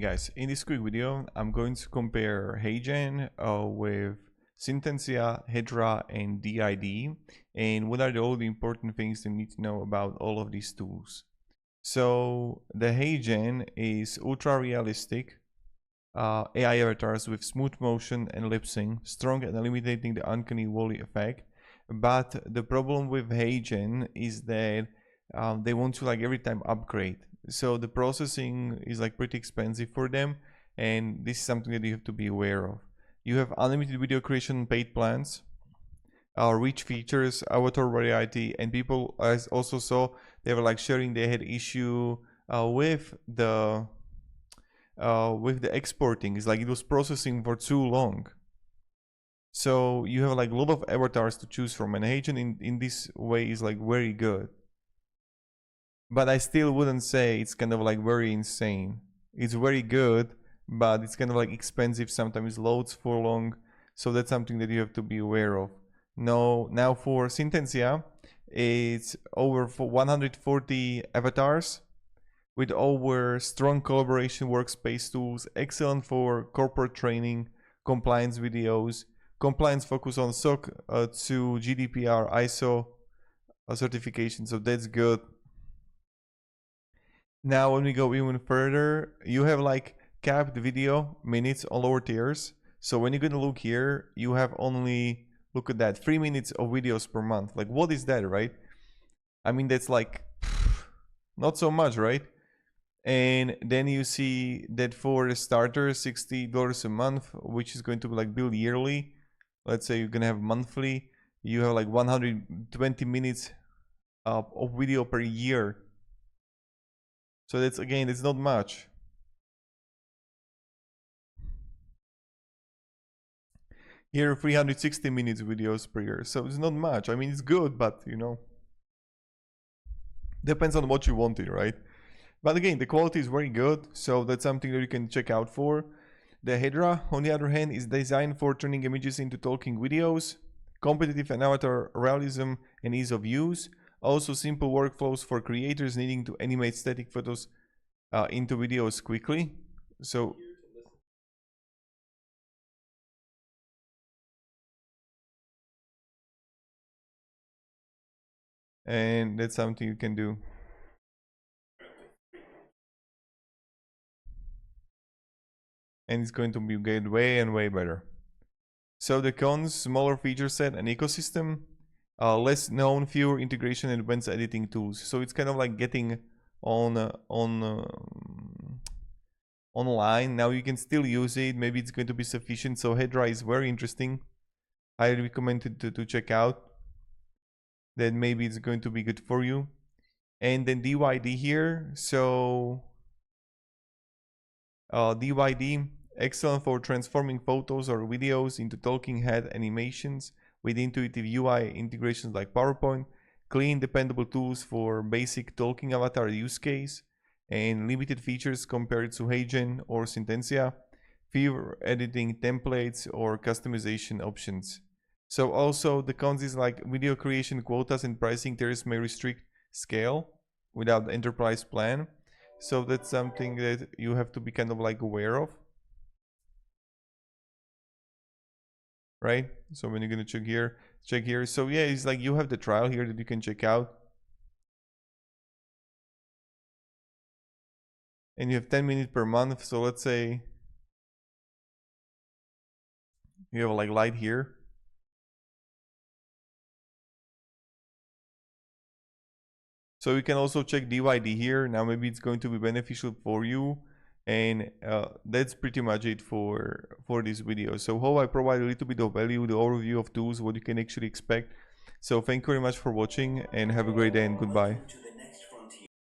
Guys, in this quick video, I'm going to compare HeyGen with Synthesia, Hedra, and DID, and what are all the important things you need to know about all of these tools. So the HeyGen is ultra realistic AI avatars with smooth motion and lip sync, strong at eliminating the uncanny valley effect. But the problem with HeyGen is that they want to like every time upgrade. So the processing is like pretty expensive for them, and this is something that you have to be aware of. You have unlimited video creation paid plans, rich features, avatar variety, and people, as also saw, they were like sharing they had issue with the exporting. It's like it was processing for too long. So you have like a lot of avatars to choose from, and HeyGen in this way is like very good. But I still wouldn't say it's kind of like very insane. It's very good, but it's kind of like expensive. Sometimes loads for long, so that's something that you have to be aware of. No, now for Synthesia, it's over for 140 avatars with over strong collaboration workspace tools, excellent for corporate training, compliance videos, compliance focus on SOC 2 GDPR, ISO certification, so that's good. Now when we go even further, you have like capped video minutes on lower tiers. So when you're gonna look here, you have only, look at that, 3 minutes of videos per month. Like what is that, right? I mean, that's like not so much, right? And then you see that for the starter, $60 a month, which is going to be like billed yearly. Let's say you're gonna have monthly, you have like 120 minutes of video per year. So that's, again, it's not much. Here 360 minutes videos per year, so it's not much. I mean, it's good, but you know, depends on what you wanted, right? But again, the quality is very good, so that's something that you can check out for. The Hedra, on the other hand, is designed for turning images into talking videos, competitive and avatar realism and ease of use. Also simple workflows for creators needing to animate static photos into videos quickly. So and that's something you can do. And it's going to be get way and way better. So the cons: smaller feature set and ecosystem, less known, fewer integration and advanced editing tools. So it's kind of like getting on online. Now you can still use it. Maybe it's going to be sufficient. So Hedra is very interesting. I recommend it to check out. Then maybe it's going to be good for you. And then DYD here. So DYD, excellent for transforming photos or videos into talking head animations with intuitive UI integrations like PowerPoint, clean, dependable tools for basic talking avatar use case, and limited features compared to HeyGen or Synthesia, fewer editing templates or customization options. So also the cons is like video creation quotas and pricing tiers may restrict scale without the enterprise plan. So that's something that you have to be kind of like aware of, right? So when you're gonna check here. So yeah, it's like you have the trial here that you can check out. And you have 10 minutes per month. So let's say you have like light here. So you can also check DYD here. Now maybe it's going to be beneficial for you. And that's pretty much it for this video. So hope I provide a little bit of value, the overview of tools, what you can actually expect. So thank you very much for watching and have a great day and goodbye.